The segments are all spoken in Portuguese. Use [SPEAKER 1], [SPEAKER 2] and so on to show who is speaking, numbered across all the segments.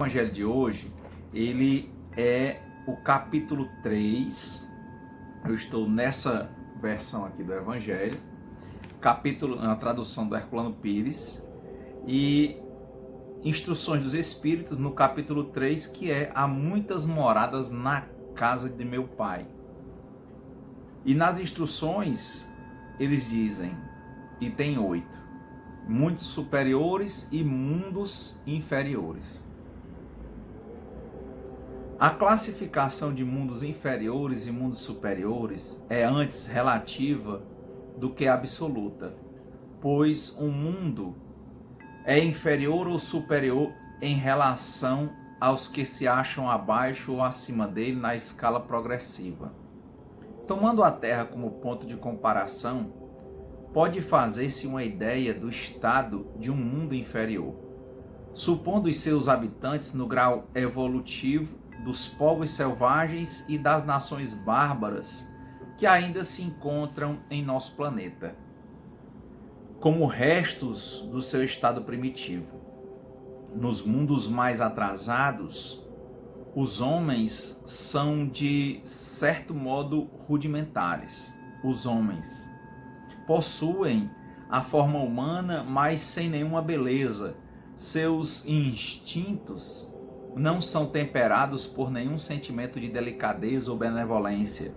[SPEAKER 1] Evangelho de hoje, ele é o capítulo 3. Eu estou nessa versão aqui do Evangelho, capítulo, na tradução do Herculano Pires, e Instruções dos Espíritos, no capítulo 3, que é Há muitas moradas na casa de meu Pai. E nas instruções, eles dizem, e tem 8, mundos superiores e mundos inferiores. A classificação de mundos inferiores e mundos superiores é antes relativa do que absoluta, pois um mundo é inferior ou superior em relação aos que se acham abaixo ou acima dele na escala progressiva. Tomando a Terra como ponto de comparação, pode fazer-se uma ideia do estado de um mundo inferior, supondo os seus habitantes no grau evolutivo dos povos selvagens e das nações bárbaras que ainda se encontram em nosso planeta, como restos do seu estado primitivo. Nos mundos mais atrasados, os homens são de certo modo rudimentares. Os homens possuem a forma humana, mas sem nenhuma beleza. Seus instintos não são temperados por nenhum sentimento de delicadeza ou benevolência,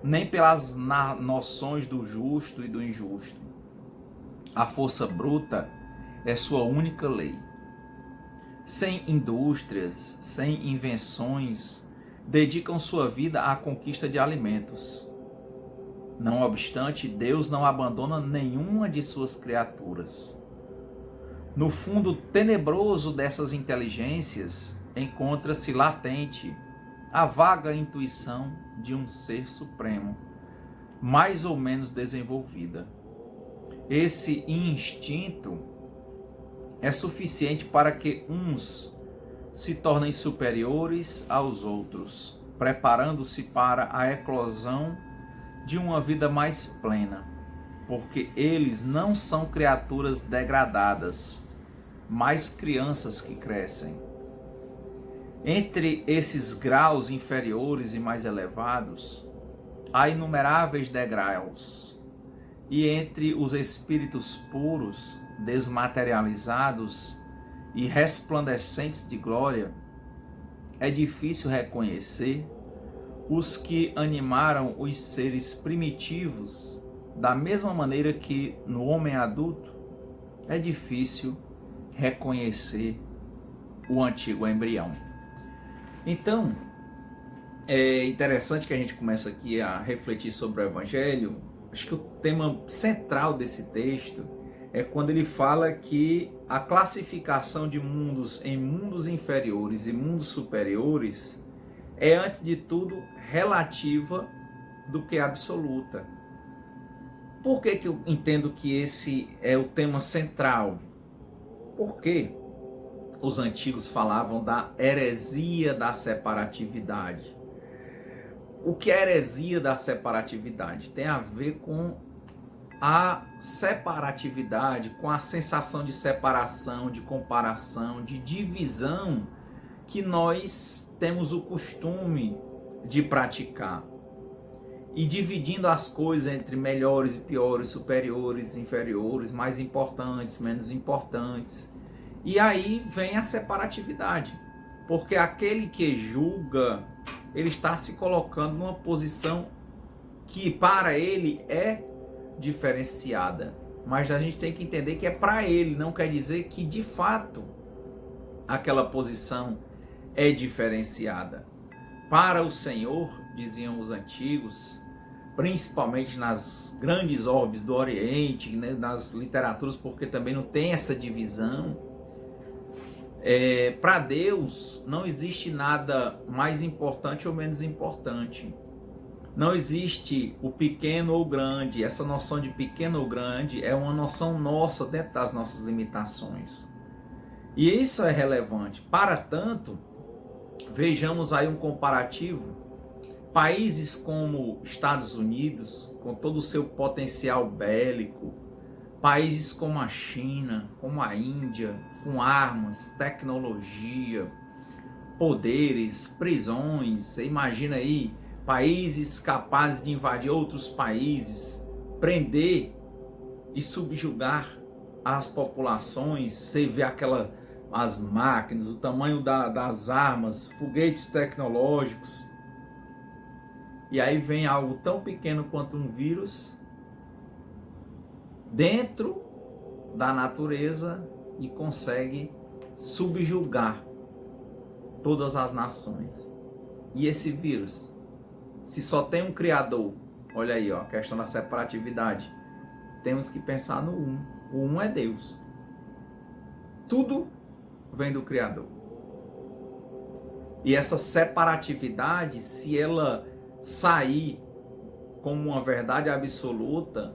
[SPEAKER 1] nem pelas noções do justo e do injusto. A força bruta é sua única lei. Sem indústrias, sem invenções, dedicam sua vida à conquista de alimentos. Não obstante, Deus não abandona nenhuma de suas criaturas. No fundo tenebroso dessas inteligências, encontra-se latente a vaga intuição de um ser supremo, mais ou menos desenvolvida. Esse instinto é suficiente para que uns se tornem superiores aos outros, preparando-se para a eclosão de uma vida mais plena, porque eles não são criaturas degradadas, mas crianças que crescem. Entre esses graus inferiores e mais elevados, há inumeráveis degraus, e entre os espíritos puros, desmaterializados e resplandecentes de glória, é difícil reconhecer os que animaram os seres primitivos, da mesma maneira que no homem adulto é difícil reconhecer o antigo embrião. Então, é interessante que a gente comece aqui a refletir sobre o Evangelho. Acho que o tema central desse texto é quando ele fala que a classificação de mundos em mundos inferiores e mundos superiores é, antes de tudo, relativa do que absoluta. Por que eu entendo que esse é o tema central? Porque os antigos falavam da heresia da separatividade. O que é a heresia da separatividade? Tem a ver com a separatividade, com a sensação de separação, de comparação, de divisão que nós temos o costume de praticar. E dividindo as coisas entre melhores e piores, superiores, inferiores, mais importantes, menos importantes. E aí vem a separatividade, porque aquele que julga, ele está se colocando numa posição que para ele é diferenciada. Mas a gente tem que entender que é para ele, não quer dizer que de fato aquela posição é diferenciada. Para o Senhor, diziam os antigos, principalmente nas grandes orbes do Oriente, né, nas literaturas, porque também não tem essa divisão. Para Deus não existe nada mais importante ou menos importante. Não existe o pequeno ou grande. Essa noção de pequeno ou grande é uma noção nossa dentro das nossas limitações. E isso é relevante. Para tanto, vejamos aí um comparativo. Países como Estados Unidos, com todo o seu potencial bélico, países como a China, como a Índia, com armas, tecnologia, poderes, prisões. Você imagina aí países capazes de invadir outros países, prender e subjugar as populações. Você vê as máquinas, o tamanho das armas, foguetes tecnológicos. E aí vem algo tão pequeno quanto um vírus dentro da natureza e consegue subjugar todas as nações. E esse vírus, se só tem um criador, olha aí, ó, a questão da separatividade, temos que pensar no um. O um é Deus. Tudo vem do criador. E essa separatividade, se ela sair como uma verdade absoluta,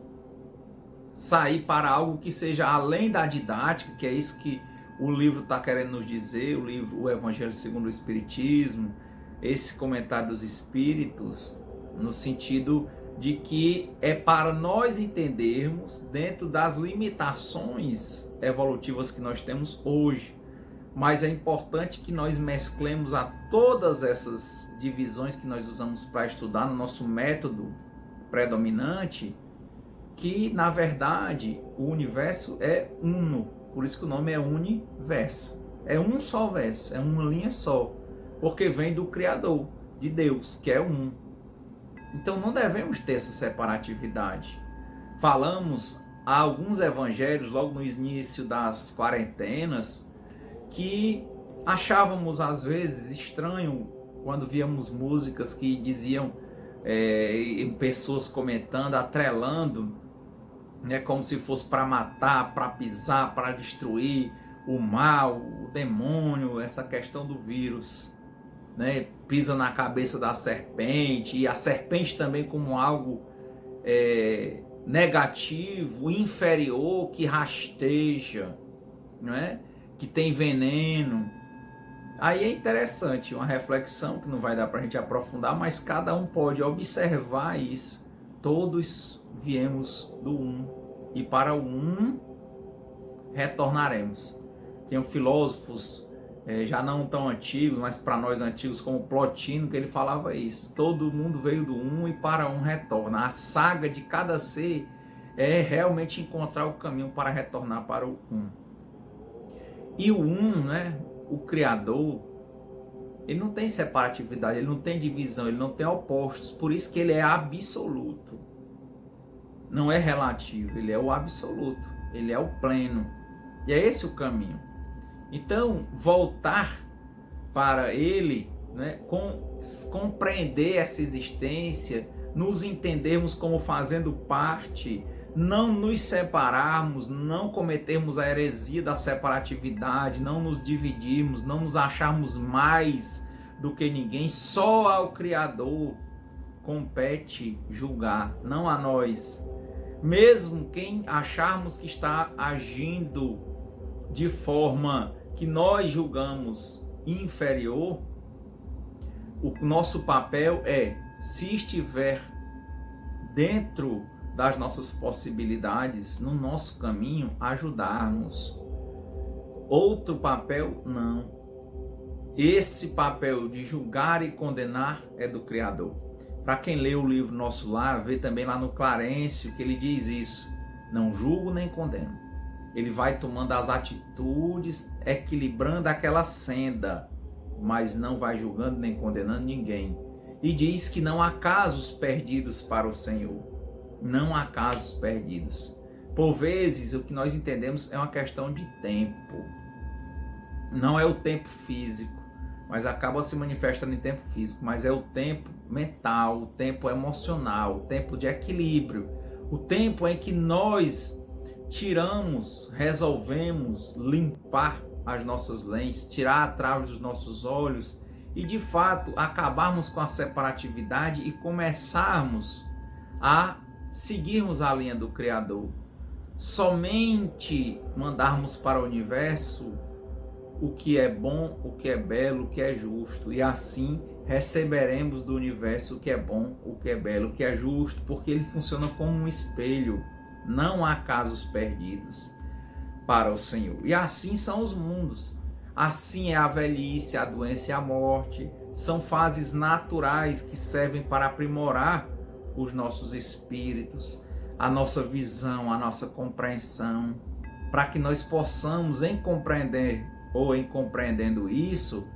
[SPEAKER 1] sair para algo que seja além da didática, que é isso que o livro está querendo nos dizer, o Evangelho segundo o Espiritismo, esse comentário dos Espíritos, no sentido de que é para nós entendermos dentro das limitações evolutivas que nós temos hoje. Mas é importante que nós mesclemos a todas essas divisões que nós usamos para estudar no nosso método predominante, que na verdade o universo é uno, por isso que o nome é universo. É um só verso, é uma linha só, porque vem do Criador, de Deus, que é um. Então não devemos ter essa separatividade. Falamos há alguns evangelhos, logo no início das quarentenas, que achávamos às vezes estranho quando víamos músicas que diziam, pessoas comentando, atrelando, como se fosse para matar, para pisar, para destruir o mal, o demônio, essa questão do vírus, né? Pisa na cabeça da serpente, e a serpente também como algo negativo, inferior, que rasteja, né? Que tem veneno. Aí é interessante, uma reflexão que não vai dar para a gente aprofundar, mas cada um pode observar isso. Todos viemos do um, e para o um retornaremos. Tem filósofos já não tão antigos, mas para nós antigos, como Plotino, que ele falava isso. Todo mundo veio do um e para um retorna. A saga de cada ser é realmente encontrar o caminho para retornar para o um. E o um, né, o Criador, ele não tem separatividade, ele não tem divisão, ele não tem opostos. Por isso que ele é absoluto. Não é relativo, ele é o absoluto. Ele é o pleno. E é esse o caminho. Então, voltar para ele, né, compreender essa existência, nos entendermos como fazendo parte, não nos separarmos, não cometermos a heresia da separatividade, não nos dividirmos, não nos acharmos mais do que ninguém. Só ao Criador compete julgar, não a nós. Mesmo quem acharmos que está agindo de forma que nós julgamos inferior, o nosso papel é, se estiver dentro das nossas possibilidades, no nosso caminho, ajudarmos. Outro papel, não. Esse papel de julgar e condenar é do Criador. Para quem lê o livro Nosso Lar, vê também lá no Clarencio que ele diz isso: não julgo nem condeno. Ele vai tomando as atitudes, equilibrando aquela senda, mas não vai julgando nem condenando ninguém. E diz que não há casos perdidos para o Senhor. Não há casos perdidos. Por vezes, o que nós entendemos é uma questão de tempo. Não é o tempo físico, mas acaba se manifestando em tempo físico, mas é o tempo mental, o tempo emocional, o tempo de equilíbrio, o tempo em que nós tiramos, resolvemos limpar as nossas lentes, tirar a trave dos nossos olhos e de fato acabarmos com a separatividade e começarmos a seguirmos a linha do Criador. Somente mandarmos para o universo o que é bom, o que é belo, o que é justo, e assim receberemos do universo o que é bom, o que é belo, o que é justo, porque ele funciona como um espelho. Não há casos perdidos. para o Senhor. E assim são os mundos. Assim é a velhice, a doença e a morte. São fases naturais que servem para aprimorar os nossos espíritos, a nossa visão, a nossa compreensão, para que nós possamos, em compreender ou em compreendendo isso,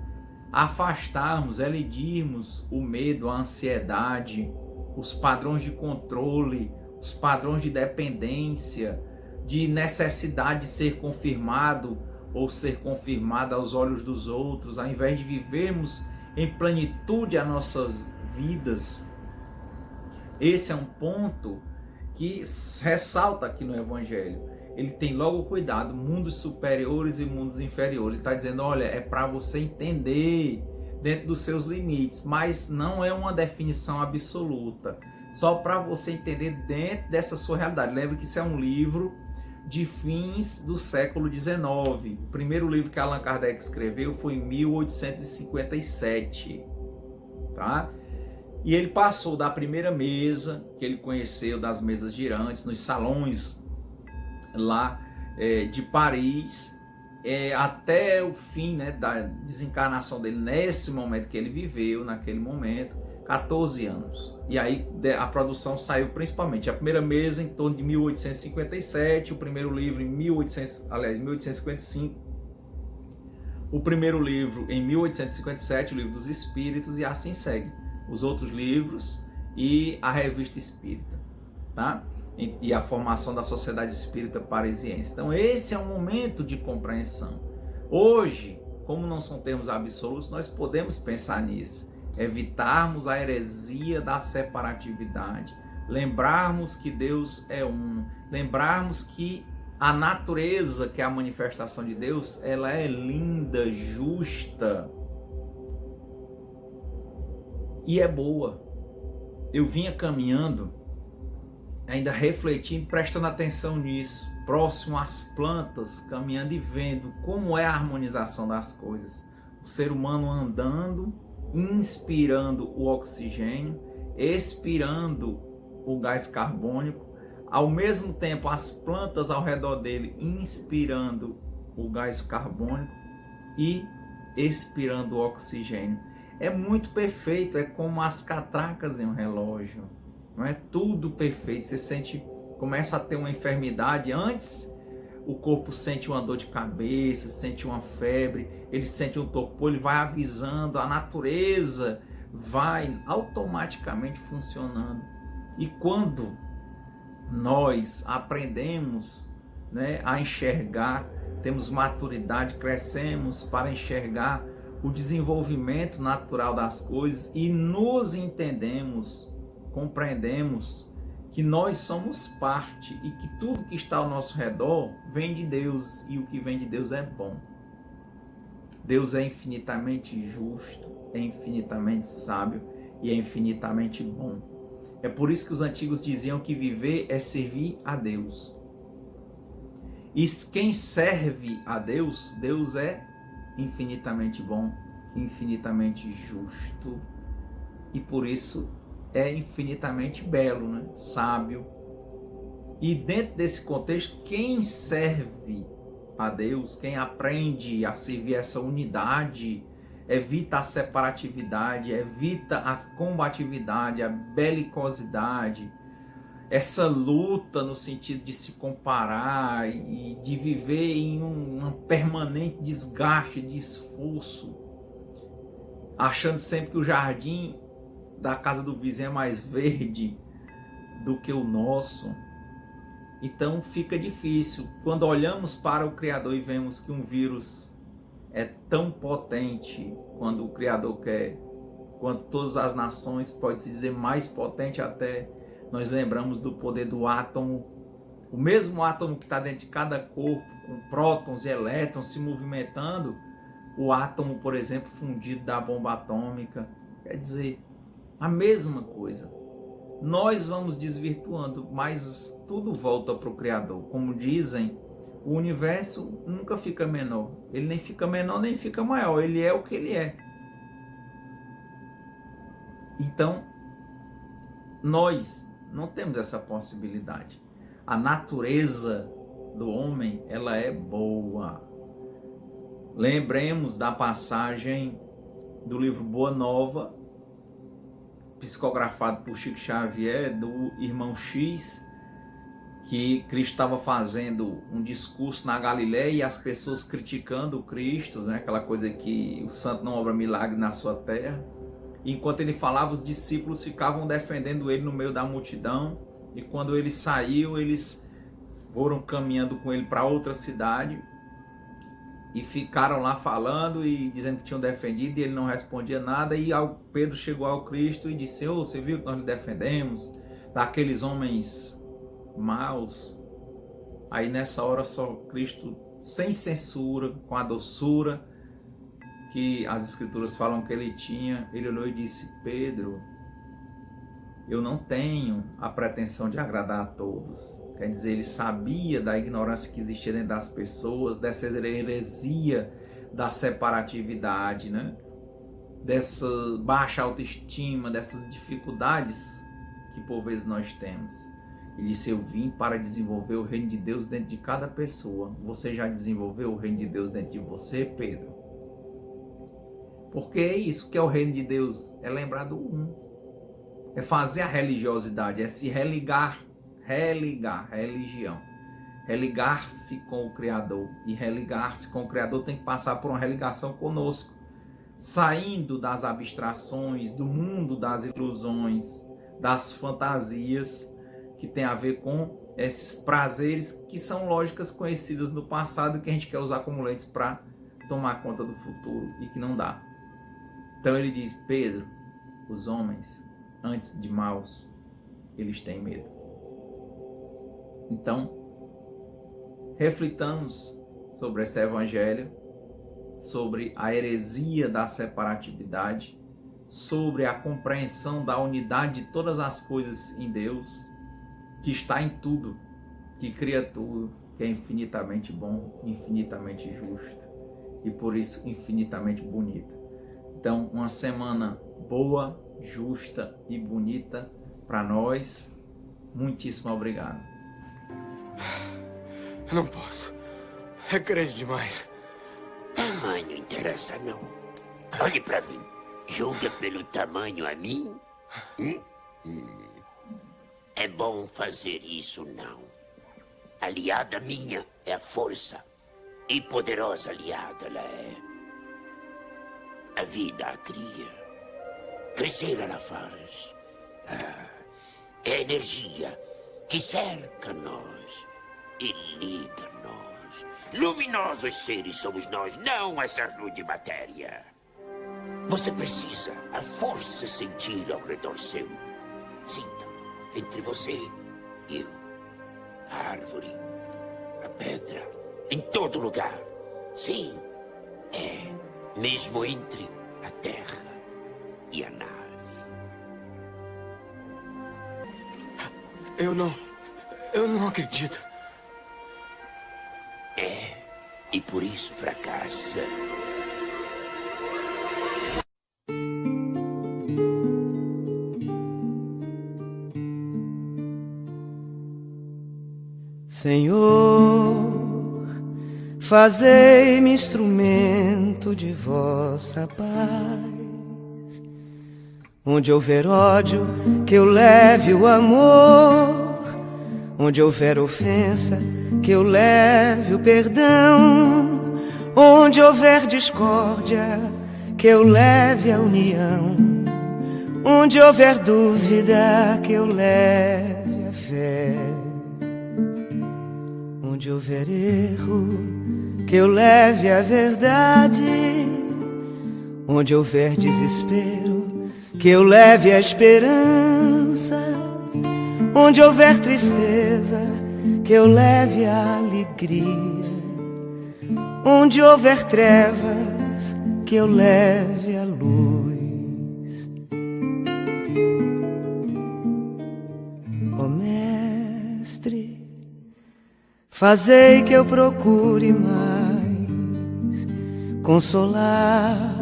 [SPEAKER 1] afastarmos, elidirmos o medo, a ansiedade, os padrões de controle, os padrões de dependência, de necessidade de ser confirmado ou ser confirmada aos olhos dos outros, ao invés de vivermos em plenitude as nossas vidas. Esse é um ponto que ressalta aqui no Evangelho. Ele tem logo cuidado, mundos superiores e mundos inferiores. Ele está dizendo, olha, é para você entender dentro dos seus limites, mas não é uma definição absoluta. Só para você entender dentro dessa sua realidade. Lembre que isso é um livro de fins do século XIX. O primeiro livro que Allan Kardec escreveu foi em 1857, tá? E ele passou da primeira mesa que ele conheceu, das mesas girantes, nos salões lá de Paris, até o fim, né, da desencarnação dele, nesse momento que ele viveu, naquele momento, 14 anos. E aí a produção saiu principalmente, a primeira mesa em torno de 1857, o primeiro livro em 1855, o primeiro livro em 1857, o Livro dos Espíritos, e assim segue os outros livros e a Revista Espírita, tá? E a formação da Sociedade Espírita Parisiense. Então esse é um momento de compreensão. Hoje, como não são termos absolutos, nós podemos pensar nisso, evitarmos a heresia da separatividade, lembrarmos que Deus é um, lembrarmos que a natureza, que é a manifestação de Deus, ela é linda, justa e é boa. Eu vinha caminhando, ainda refletindo, prestando atenção nisso, próximo às plantas, caminhando e vendo como é a harmonização das coisas. O ser humano andando, inspirando o oxigênio, expirando o gás carbônico, ao mesmo tempo as plantas ao redor dele inspirando o gás carbônico e expirando o oxigênio. É muito perfeito, é como as catracas em um relógio, não é tudo perfeito. Você sente, começa a ter uma enfermidade, antes o corpo sente uma dor de cabeça, sente uma febre, ele sente um torpor, ele vai avisando, a natureza vai automaticamente funcionando. E quando nós aprendemos, né, a enxergar, temos maturidade, crescemos para enxergar o desenvolvimento natural das coisas e nos entendemos, compreendemos que nós somos parte e que tudo que está ao nosso redor vem de Deus, e o que vem de Deus é bom. Deus é infinitamente justo, é infinitamente sábio e é infinitamente bom. É por isso que os antigos diziam que viver é servir a Deus. E quem serve a Deus, Deus é infinitamente bom, infinitamente justo e por isso é infinitamente belo, né? Sábio. E dentro desse contexto, quem serve a Deus, quem aprende a servir essa unidade, evita a separatividade, evita a combatividade, a belicosidade, essa luta no sentido de se comparar e de viver em um permanente desgaste, de esforço, achando sempre que o jardim da casa do vizinho é mais verde do que o nosso. Então fica difícil. Quando olhamos para o Criador e vemos que um vírus é tão potente quando o Criador quer, quando todas as nações, pode-se dizer mais potente até, nós lembramos do poder do átomo, o mesmo átomo que está dentro de cada corpo, com prótons e elétrons se movimentando, o átomo, por exemplo, fundido da bomba atômica. Quer dizer, a mesma coisa. Nós vamos desvirtuando, mas tudo volta para o Criador. Como dizem, o universo nunca fica menor. Ele nem fica menor, nem fica maior. Ele é o que ele é. Então, nós não temos essa possibilidade. A natureza do homem, ela é boa. Lembremos da passagem do livro Boa Nova, psicografado por Chico Xavier, do irmão X, que Cristo estava fazendo um discurso na Galileia e as pessoas criticando o Cristo, né? Aquela coisa que o santo não obra milagre na sua terra. E enquanto ele falava, os discípulos ficavam defendendo ele no meio da multidão, e quando ele saiu, eles foram caminhando com ele para outra cidade e ficaram lá falando e dizendo que tinham defendido, e ele não respondia nada. E Pedro chegou ao Cristo e disse: "Ô, você viu que nós lhe defendemos daqueles homens maus?" Aí nessa hora só Cristo, sem censura, com a doçura que as escrituras falam que ele tinha, ele olhou e disse: "Pedro, eu não tenho a pretensão de agradar a todos." Quer dizer, ele sabia da ignorância que existia dentro das pessoas, dessa heresia da separatividade, né? Dessa baixa autoestima, dessas dificuldades que por vezes nós temos. Ele disse: "Eu vim para desenvolver o reino de Deus dentro de cada pessoa." Você já desenvolveu o reino de Deus dentro de você, Pedro? Porque é isso que é o reino de Deus, é lembrar do um. É fazer a religiosidade, é se religar, religião. Religar-se com o Criador. E religar-se com o Criador tem que passar por uma religação conosco. Saindo das abstrações, do mundo das ilusões, das fantasias, que tem a ver com esses prazeres que são lógicas conhecidas no passado e que a gente quer usar como lentes para tomar conta do futuro e que não dá. Então ele diz: "Pedro, os homens, antes de maus, eles têm medo." Então, reflitamos sobre esse evangelho, sobre a heresia da separatividade, sobre a compreensão da unidade de todas as coisas em Deus, que está em tudo, que cria tudo, que é infinitamente bom, infinitamente justo e por isso infinitamente bonito. Então, uma semana boa, justa e bonita para nós. Muitíssimo obrigado.
[SPEAKER 2] Eu não posso. É grande demais.
[SPEAKER 3] Tamanho interessa não. Olhe pra mim. Julga pelo tamanho a mim? É bom fazer isso, não. Aliada minha é a força. E poderosa aliada ela é. A vida a cria. Crescer ela faz. É a energia que cerca nós e liga nós. Luminosos seres somos nós, não essa rude matéria. Você precisa a força sentir ao redor seu. Sinta entre você e eu. A árvore, a pedra, em todo lugar. Sim, mesmo entre a terra e a nave.
[SPEAKER 2] Eu não acredito.
[SPEAKER 3] E por isso fracassa.
[SPEAKER 4] Senhor, fazei-me instrumento de vossa paz. Onde houver ódio, que eu leve o amor. Onde houver ofensa, que eu leve o perdão. Onde houver discórdia, que eu leve a união. Onde houver dúvida, que eu leve a fé. Onde houver erro, que eu leve a verdade. Onde houver desespero, que eu leve a esperança. Onde houver tristeza, que eu leve a alegria. Onde houver trevas, que eu leve a luz. Ó Mestre, fazei que eu procure mais consolar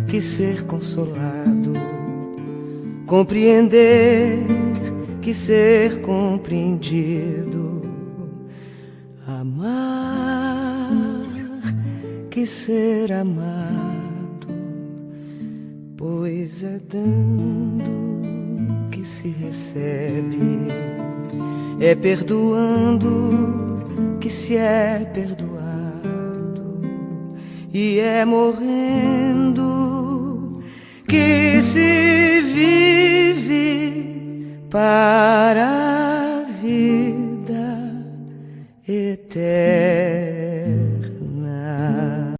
[SPEAKER 4] que ser consolado, compreender que ser compreendido, ser amado, pois é dando que se recebe, é perdoando que se é perdoado, e é morrendo que se vive para a vida eterna.